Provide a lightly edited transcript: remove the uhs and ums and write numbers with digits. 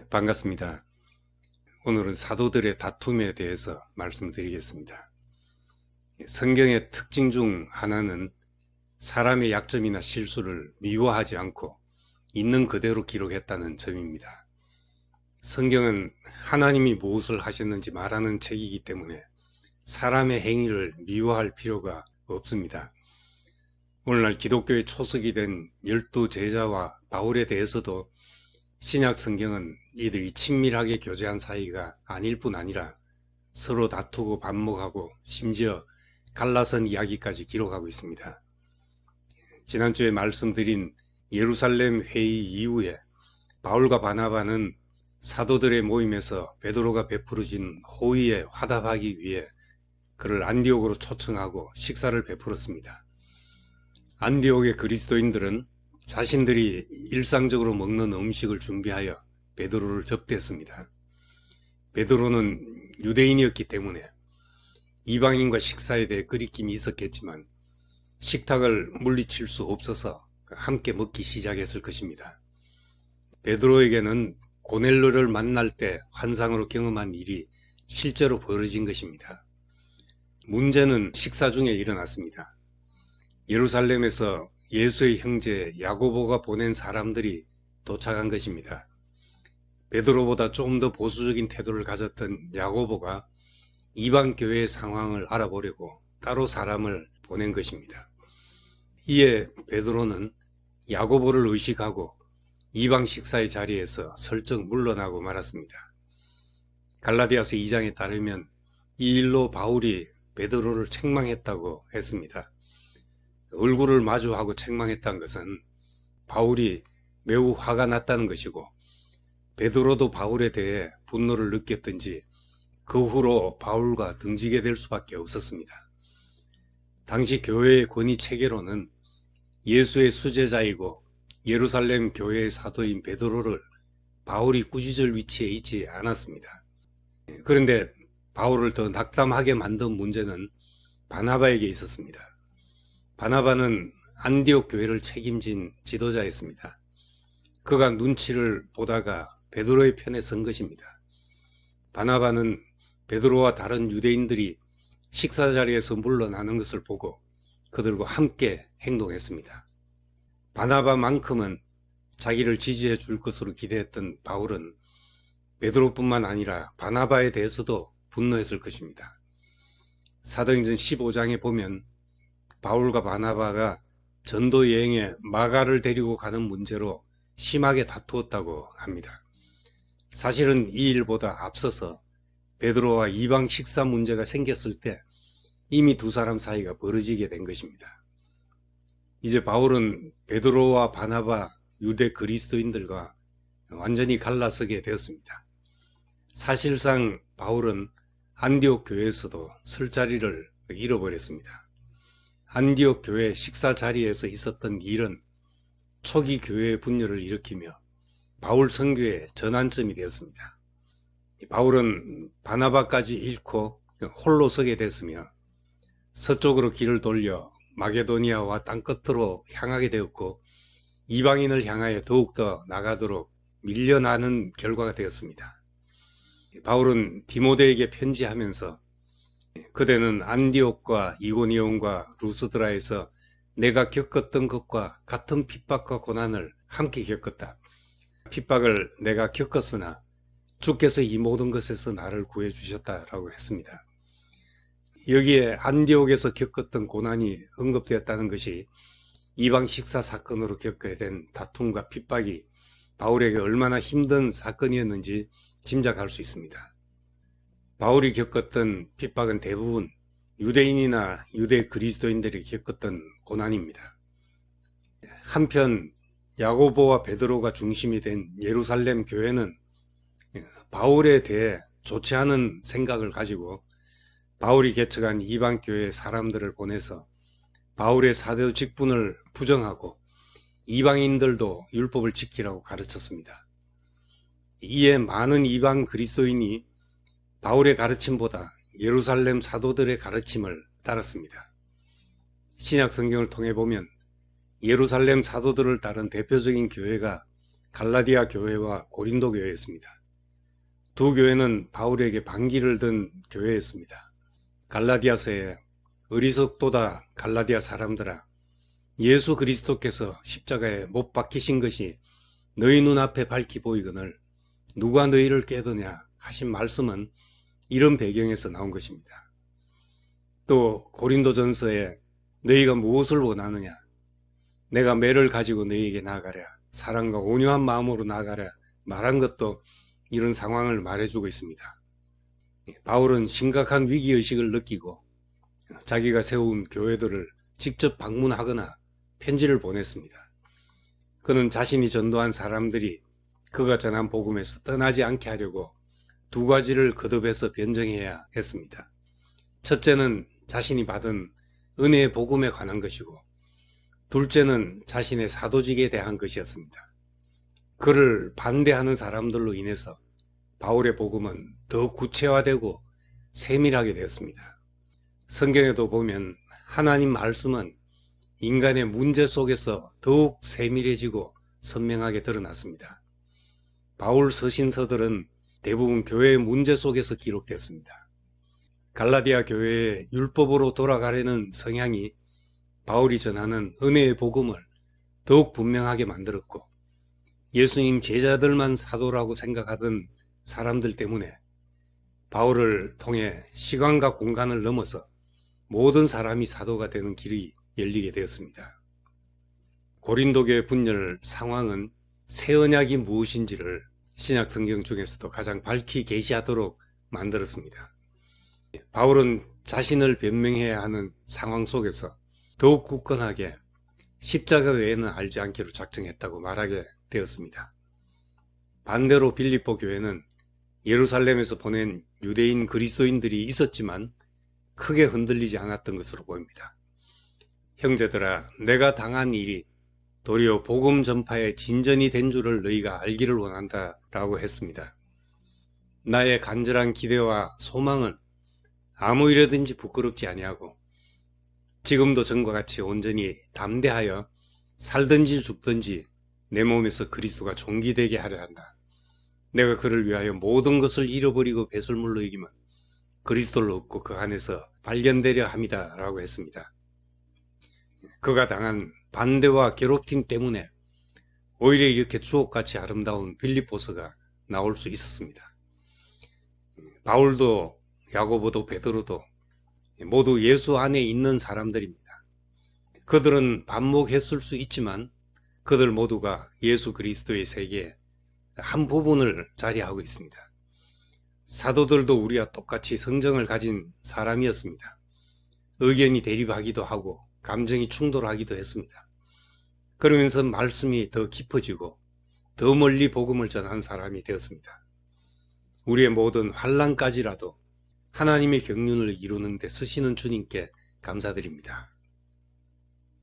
반갑습니다. 오늘은 사도들의 다툼에 대해서 말씀드리겠습니다. 성경의 특징 중 하나는 사람의 약점이나 실수를 미워하지 않고 있는 그대로 기록했다는 점입니다. 성경은 하나님이 무엇을 하셨는지 말하는 책이기 때문에 사람의 행위를 미워할 필요가 없습니다. 오늘날 기독교의 초석이 된 12제자와 바울에 대해서도 신약 성경은 이들이 친밀하게 교제한 사이가 아닐 뿐 아니라 서로 다투고 반목하고 심지어 갈라선 이야기까지 기록하고 있습니다. 지난주에 말씀드린 예루살렘 회의 이후에 바울과 바나바는 사도들의 모임에서 베드로가 베풀어진 호의에 화답하기 위해 그를 안디옥으로 초청하고 식사를 베풀었습니다. 안디옥의 그리스도인들은 자신들이 일상적으로 먹는 음식을 준비하여 베드로를 접대했습니다. 베드로는 유대인이었기 때문에 이방인과 식사에 대해 거리낌이 있었겠지만 식탁을 물리칠 수 없어서 함께 먹기 시작했을 것입니다. 베드로에게는 고넬료를 만날 때 환상으로 경험한 일이 실제로 벌어진 것입니다. 문제는 식사 중에 일어났습니다. 예루살렘에서 예수의 형제 야고보가 보낸 사람들이 도착한 것입니다. 베드로보다 조금 더 보수적인 태도를 가졌던 야고보가 이방 교회의 상황을 알아보려고 따로 사람을 보낸 것입니다. 이에 베드로는 야고보를 의식하고 이방 식사의 자리에서 슬쩍 물러나고 말았습니다. 갈라디아서 2장에 따르면 이 일로 바울이 베드로를 책망했다고 했습니다. 얼굴을 마주하고 책망했다는 것은 바울이 매우 화가 났다는 것이고 베드로도 바울에 대해 분노를 느꼈든지 그 후로 바울과 등지게 될 수밖에 없었습니다. 당시 교회의 권위 체계로는 예수의 수제자이고 예루살렘 교회의 사도인 베드로를 바울이 꾸짖을 위치에 있지 않았습니다. 그런데 바울을 더 낙담하게 만든 문제는 바나바에게 있었습니다. 바나바는 안디옥 교회를 책임진 지도자였습니다. 그가 눈치를 보다가 베드로의 편에 선 것입니다. 바나바는 베드로와 다른 유대인들이 식사 자리에서 물러나는 것을 보고 그들과 함께 행동했습니다. 바나바만큼은 자기를 지지해 줄 것으로 기대했던 바울은 베드로뿐만 아니라 바나바에 대해서도 분노했을 것입니다. 사도행전 15장에 보면 바울과 바나바가 전도 여행에 마가를 데리고 가는 문제로 심하게 다투었다고 합니다. 사실은 이 일보다 앞서서 베드로와 이방 식사 문제가 생겼을 때 이미 두 사람 사이가 벌어지게 된 것입니다. 이제 바울은 베드로와 바나바 유대 그리스도인들과 완전히 갈라서게 되었습니다. 사실상 바울은 안디옥 교회에서도 설 자리를 잃어버렸습니다. 안디옥 교회 식사 자리에서 있었던 일은 초기 교회의 분열을 일으키며 바울 선교의 전환점이 되었습니다. 바울은 바나바까지 잃고 홀로 서게 됐으며 서쪽으로 길을 돌려 마게도니아와 땅끝으로 향하게 되었고 이방인을 향하여 더욱더 나가도록 밀려나는 결과가 되었습니다. 바울은 디모데에게 편지하면서 그대는 안디옥과 이고니온과 루스드라에서 내가 겪었던 것과 같은 핍박과 고난을 함께 겪었다. 핍박을 내가 겪었으나 주께서 이 모든 것에서 나를 구해주셨다라고 했습니다. 여기에 안디옥에서 겪었던 고난이 언급되었다는 것이 이방 식사 사건으로 겪게 된 다툼과 핍박이 바울에게 얼마나 힘든 사건이었는지 짐작할 수 있습니다. 바울이 겪었던 핍박은 대부분 유대인이나 유대 그리스도인들이 겪었던 고난입니다. 한편 야고보와 베드로가 중심이 된 예루살렘 교회는 바울에 대해 좋지 않은 생각을 가지고 바울이 개척한 이방교회 사람들을 보내서 바울의 사도 직분을 부정하고 이방인들도 율법을 지키라고 가르쳤습니다. 이에 많은 이방 그리스도인이 바울의 가르침보다 예루살렘 사도들의 가르침을 따랐습니다. 신약 성경을 통해 보면 예루살렘 사도들을 따른 대표적인 교회가 갈라디아 교회와 고린도 교회였습니다. 두 교회는 바울에게 반기를 든 교회였습니다. 갈라디아서에 어리석도다 갈라디아 사람들아, 예수 그리스도께서 십자가에 못 박히신 것이 너희 눈앞에 밝히 보이거늘 누가 너희를 깨드냐 하신 말씀은 이런 배경에서 나온 것입니다. 또 고린도전서에 너희가 무엇을 원하느냐, 내가 매를 가지고 너희에게 나아가랴, 사랑과 온유한 마음으로 나아가랴 말한 것도 이런 상황을 말해주고 있습니다. 바울은 심각한 위기의식을 느끼고 자기가 세운 교회들을 직접 방문하거나 편지를 보냈습니다. 그는 자신이 전도한 사람들이 그가 전한 복음에서 떠나지 않게 하려고 두 가지를 거듭해서 변정해야 했습니다. 첫째는 자신이 받은 은혜의 복음에 관한 것이고, 둘째는 자신의 사도직에 대한 것이었습니다. 그를 반대하는 사람들로 인해서 바울의 복음은 더 구체화되고 세밀하게 되었습니다. 성경에도 보면 하나님 말씀은 인간의 문제 속에서 더욱 세밀해지고 선명하게 드러났습니다. 바울 서신서들은 대부분 교회의 문제 속에서 기록됐습니다. 갈라디아 교회의 율법으로 돌아가려는 성향이 바울이 전하는 은혜의 복음을 더욱 분명하게 만들었고, 예수님 제자들만 사도라고 생각하던 사람들 때문에 바울을 통해 시간과 공간을 넘어서 모든 사람이 사도가 되는 길이 열리게 되었습니다. 고린도교의 분열 상황은 새 언약이 무엇인지를 신약 성경 중에서도 가장 밝히 계시하도록 만들었습니다. 바울은 자신을 변명해야 하는 상황 속에서 더욱 굳건하게 십자가 외에는 알지 않기로 작정했다고 말하게 되었습니다. 반대로 빌립보 교회는 예루살렘에서 보낸 유대인 그리스도인들이 있었지만 크게 흔들리지 않았던 것으로 보입니다. 형제들아, 내가 당한 일이 도리어 복음 전파의 진전이 된 줄을 너희가 알기를 원한다 라고 했습니다. 나의 간절한 기대와 소망은 아무 일에든지 부끄럽지 아니하고 지금도 전과 같이 온전히 담대하여 살든지 죽든지 내 몸에서 그리스도가 존귀되게 하려 한다. 내가 그를 위하여 모든 것을 잃어버리고 배설물로 여기면 그리스도를 얻고 그 안에서 발견되려 함이다 라고 했습니다. 그가 당한 반대와 괴롭힘 때문에 오히려 이렇게 주옥같이 아름다운 빌립보서가 나올 수 있었습니다. 바울도 야고보도 베드로도 모두 예수 안에 있는 사람들입니다. 그들은 반목했을 수 있지만 그들 모두가 예수 그리스도의 세계의 한 부분을 자리하고 있습니다. 사도들도 우리와 똑같이 성정을 가진 사람이었습니다. 의견이 대립하기도 하고 감정이 충돌하기도 했습니다. 그러면서 말씀이 더 깊어지고 더 멀리 복음을 전한 사람이 되었습니다. 우리의 모든 환난까지라도 하나님의 경륜을 이루는 데 쓰시는 주님께 감사드립니다.